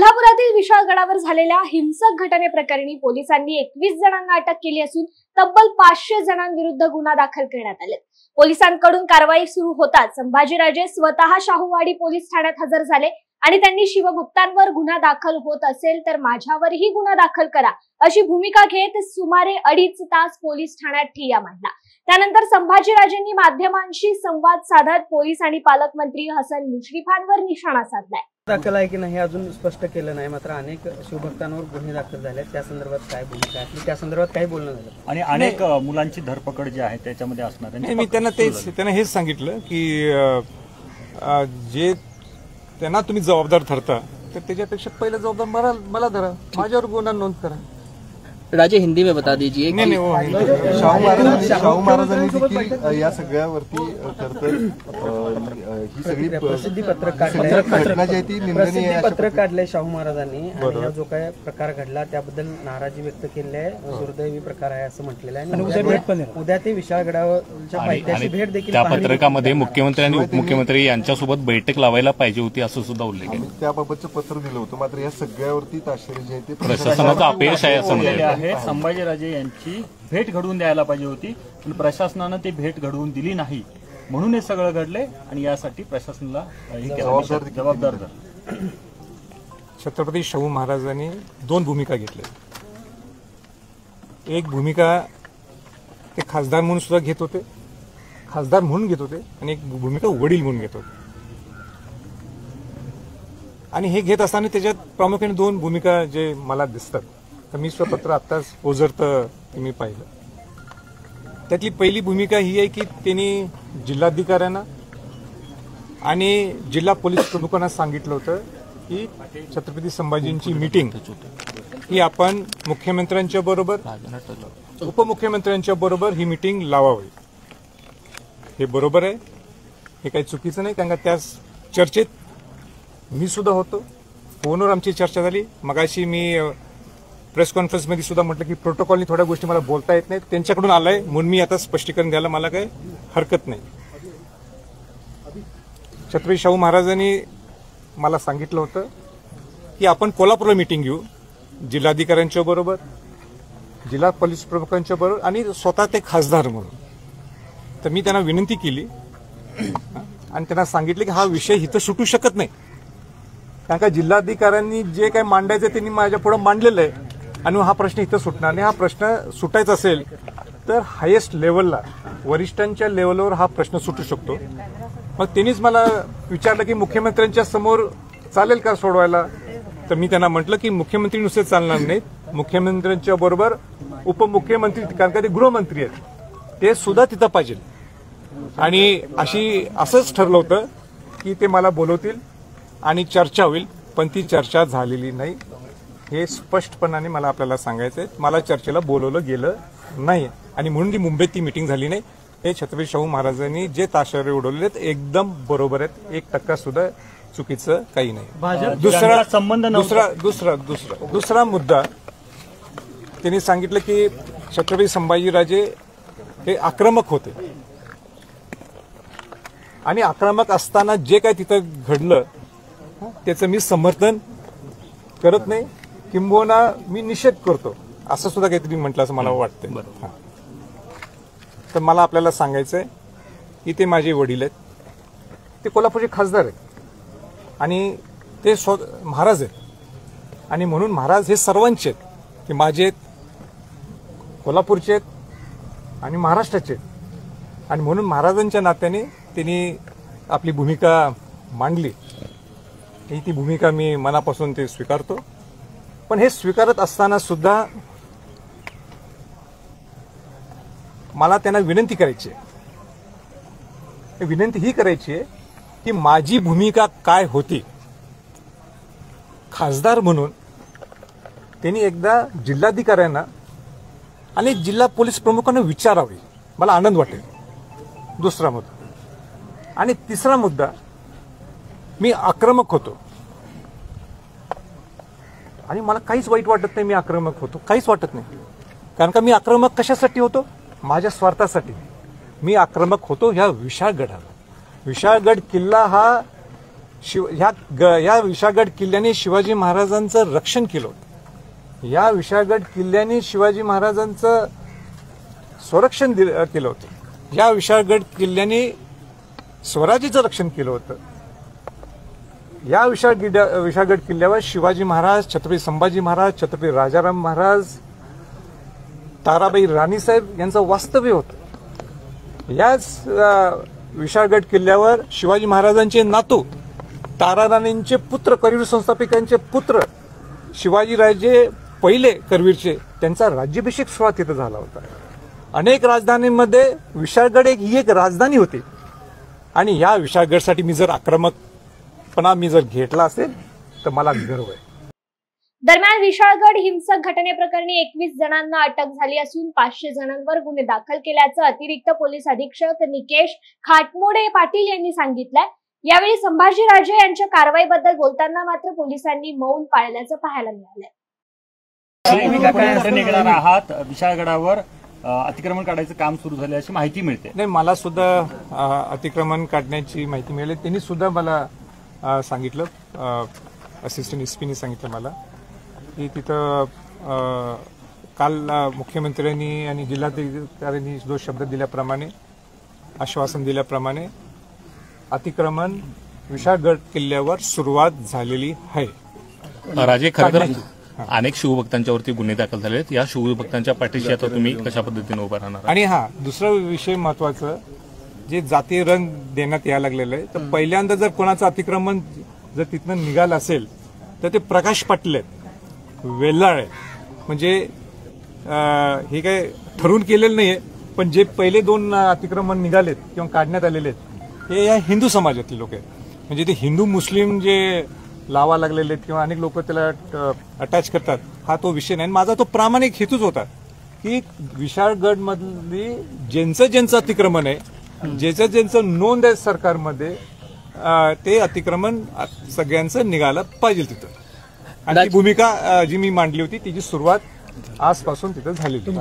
कोल्हापुरातील विशाळगडावर झालेल्या हिंसक घटनेप्रकरणी पोलिसांनी 21 जणांना अटक केली असून तब्बल 500 जणांविरुद्ध गुन्हा दाखल करण्यात आले। पोलिसांकडून कारवाई सुरू होताच संभाजीराजे स्वतः शाहूवाडी पोलीस ठाण्यात हजर झाले आणि त्यांनी शिवगुप्तांवर गुन्हा दाखल होत असेल तर माझ्यावरही गुन्हा दाखल करा अशी भूमिका घेत सुमारे 2.5 तास पोलीस ठाण्यात ठिय्या मांडला। त्यानंतर संभाजीराजेंनी माध्यमांशी संवाद साधत पोलीस आणि पालकमंत्री हसन मुश्रीफांवर निशाणा साधलाय। दाखल आहे की नाही अजून स्पष्ट केलं नाही, मात्र अनेक शिवभक्तांवर गुन्हे दाखल झाले, त्या संदर्भात काय भूमिका आहे, त्या संदर्भात काही बोलणं झालं आणि अनेक मुलांची धरपकड जी आहे त्याच्यामध्ये असणार आहे। मी त्यांना हेच सांगितलं की जे त्यांना तुम्ही जबाबदार ठरता तर त्याच्यापेक्षा पहिलं जबाबदार मला धरा, माझ्यावर गुन्हा नोंद करा। राजे हिंदी में बता दीजिए। शाहू महाराजांनी देखील या सगळ्यावरती ही सगळी प्रसिद्धी पत्रक काढले शाहू महाराजांनी आणि हा जो काय प्रकार घडला त्याबद्दल नाराजी व्यक्त केली आहे, दुर्दैवी प्रकार आहे असं म्हटलेलं आहे आणि उद्या ते विशाळगडावरच्या पायथ्याची भेट देखील त्या पत्रकामध्ये मुख्यमंत्री आणि उपमुख्यमंत्री यांच्यासोबत बैठक लावायला पाहिजे होती असं सुद्धा उल्लेख आहे। त्याबाबतचं पत्र दिलं होतं, मात्र या सगळ्यावरती ताशेरे जे आहे ते प्रशासनाचं अपयश आहे असं म्हणलं। संभाजीराजे यांची भेट घडवून द्यायला पाहिजे होती पण प्रशासनानं ती भेट घडवून दिली नाही, म्हणून हे सगळं घडले आणि यासाठी प्रशासनाला जबाबदार धरलं। छत्रपती शाहू महाराजांनी 2 भूमिका घेतल्या। एक भूमिका ते खासदार म्हणून सुद्धा घेत होते, खासदार म्हणून घेत होते, आणि एक भूमिका वडील म्हणून घेत होते। आणि हे घेत असताना त्याच्यात प्रामुख्याने 2 भूमिका जे मला दिसतात, तर मी स्वतंत्र आत्ताच ओझरतं मी पाहिलं। त्यातली पहिली भूमिका ही आहे की त्यांनी जिल्हाधिकाऱ्यांना आणि जिल्हा पोलीस प्रमुखांना सांगितलं होतं की छत्रपती संभाजींची मीटिंग ही आपण मुख्यमंत्र्यांच्या बरोबर उपमुख्यमंत्र्यांच्या बरोबर ही मीटिंग लावावी। हे बरोबर आहे, हे काही चुकीचं नाही, कारण का त्या चर्चेत मी सुद्धा होतो, फोनवर आमची चर्चा झाली। मगाशी मी प्रेस कॉन्फरन्समध्ये सुद्धा म्हटलं की प्रोटोकॉलनी थोड्या गोष्टी मला बोलता येत नाहीत, त्यांच्याकडून आलंय म्हणून मी आता स्पष्टीकरण द्यायला मला काही हरकत नाही। छत्रपती शाहू महाराजांनी मला सांगितलं होतं की आपण कोल्हापूरला मीटिंग घेऊ जिल्हाधिकाऱ्यांच्या बरोबर, जिल्हा पोलीस प्रमुखांच्या बरोबर आणि स्वतः ते खासदार म्हणून। तर मी त्यांना विनंती केली आणि त्यांना सांगितलं की हा विषय इथं सुटू शकत नाही, कारण का जिल्हाधिकाऱ्यांनी जे काही मांडायचं त्यांनी माझ्या पुढे मांडलेलं आहे आणि हा प्रश्न इथं सुटणार नाही। हा प्रश्न सुटायचा असेल तर हायेस्ट लेवलला, वरिष्ठांच्या लेवलवर हा प्रश्न सुटू शकतो। मग त्यांनीच मला विचारलं की मुख्यमंत्र्यांच्या समोर चालेल का सोडवायला, तर मी त्यांना म्हटलं की मुख्यमंत्री नुसते चालणार नाहीत, मुख्यमंत्र्यांच्या बरोबर उपमुख्यमंत्री, कारण का ते गृहमंत्री आहेत, ते सुद्धा तिथं पाहिजे। आणि असंच ठरलं होतं की ते मला बोलवतील आणि चर्चा होईल, पण ती चर्चा झालेली नाही, हे स्पष्टपणाने मला आपल्याला सांगायचंय। मला चर्चेला बोलवलं गेलं नाही आणि म्हणून ती मुंबईत ती मीटिंग झाली नाही। हे छत्रपती शाहू महाराजांनी जे ताशेरे उडवले आहेत एकदम बरोबर आहेत, 1% सुद्धा चुकीचं काही नाही। दुसरा मुद्दा त्यांनी सांगितलं की छत्रपती संभाजीराजे हे आक्रमक होते आणि आक्रमक असताना जे काय तिथं घडलं त्याचं मी समर्थन करत नाही, किंबहुना मी निषेध करतो, असं सुद्धा काहीतरी म्हटलं असं मला वाटतंय। तर मला आपल्याला सांगायचंय की ते माझे वडील आहेत, ते कोल्हापूरचे खासदार आहेत आणि ते महाराज आहेत, आणि म्हणून महाराज हे सर्वांचे आहेत, ते माझे आहेत, कोल्हापूरचे आहेत आणि महाराष्ट्राचे आहेत, आणि म्हणून महाराजांच्या नात्याने त्यांनी आपली भूमिका मांडली, ती भूमिका मी मनापासून ते स्वीकारतो। पण हे स्वीकारत असताना सुद्धा मला त्यांना विनंती करायची आहे, विनंती ही करायची आहे की माझी भूमिका काय होती खासदार म्हणून त्यांनी एकदा जिल्हाधिकाऱ्यांना आणि जिल्हा पोलीस प्रमुखांना विचारावे, मला आनंद वाटेल। दुसरा मुद्दा आणि तिसरा मुद्दा, मी आक्रमक होतो आणि मला काहीच वाईट वाटत नाही, मी आक्रमक होतो, काहीच वाटत नाही, कारण का मी आक्रमक कशासाठी होतो, माझ्या स्वार्थासाठी मी आक्रमक होतो। ह्या विशाळगडाला, विशाळगड किल्ला हा या विशाळगड किल्ल्याने शिवाजी महाराजांचं रक्षण केलं होतं. या विशाळगड किल्ल्याने शिवाजी महाराजांचं संरक्षण केलं होतं. या विशाळगड किल्ल्याने स्वराज्याचं रक्षण केलं होतं. या विशाळगड किल्ल्यावर शिवाजी महाराज, छत्रपती संभाजी महाराज, छत्रपती राजाराम महाराज, ताराबाई राणीसाहेब यांचं वास्तव्य होतं. याच विशाळगड किल्ल्यावर शिवाजी महाराजांचे नातू, ताराराणींचे पुत्र, करवीर संस्थापिकांचे पुत्र शिवाजीराजे पहिले करवीरचे, त्यांचा राज्याभिषेक सोहळा तिथं झाला होता. अनेक राजधानीमध्ये विशाळगड ही एक राजधानी होती. आणि या विशाळगडसाठी मी जर आक्रमकपणा घेतला असेल तर मला गर्व आहे. दरम्यान विशाळगड हिंसक घटनेप्रकरणी 21 जणांना अटक झाली असून 500 जणांवर गुन्हे दाखल केल्याचं अतिरिक्त पोलीस अधीक्षक निकेश खाटमोडे पाटील यांनी सांगितलंय. यावेळी संभाजीराजे यांच्या कारवाईबद्दल बोलताना मात्र पोलिसांनी मौन पाळल्याचं पाहायला मिळालंय. निघणार आहात विशाळगडावर अतिक्रमण काढायचं काम सुरू झालं अशी माहिती मिळते. नाही, मला सुद्धा अतिक्रमण काढण्याची माहिती मिळाली. त्यांनी सुद्धा मला सांगितलं, असिस्टंट एसपीने सांगितलं मला की तिथं काल मुख्यमंत्र्यांनी आणि जिल्हाधिकाऱ्यांनी जो शब्द दिल्याप्रमाणे, आश्वासन दिल्याप्रमाणे अतिक्रमण विशाळगड किल्ल्यावर सुरुवात झालेली आहे. राजे, खरं तर अनेक शिवभक्तांच्यावरती गुन्हे दाखल झाले आहेत. या शिवभक्तांच्या पाठीशी आता तुम्ही कशा पद्धतीने उभा राहणार? आणि दुसरा विषय महत्वाचं, जे जातीय रंग देण्यात यायला लागलेलं आहे, तर पहिल्यांदा जर कोणाचं अतिक्रमण जर तिथनं निघालं असेल तर ते प्रकाश पाटील आहेत, वेल्लाळ आहेत. म्हणजे हे काय ठरवून केलेलं नाहीये, पण जे पहिले 2 अतिक्रमण निघालेत किंवा काढण्यात आलेले आहेत हे या हिंदू समाजातले लोक आहेत. म्हणजे ते हिंदू मुस्लिम जे लावा लागलेले आहेत किंवा अनेक लोक त्याला अटॅच करतात, हा तो विषय नाही. माझा तो प्रामाणिक हेतूच होता की विशाळगडमधली ज्यांचं अतिक्रमण आहे, ज्यांचं नोंद आहे सरकारमध्ये, ते अतिक्रमण सगळ्यांचं निघालं पाहिजे तिथं. आणि ती भूमिका जी मी मांडली होती तिची सुरुवात आजपासून तिथं झालेली.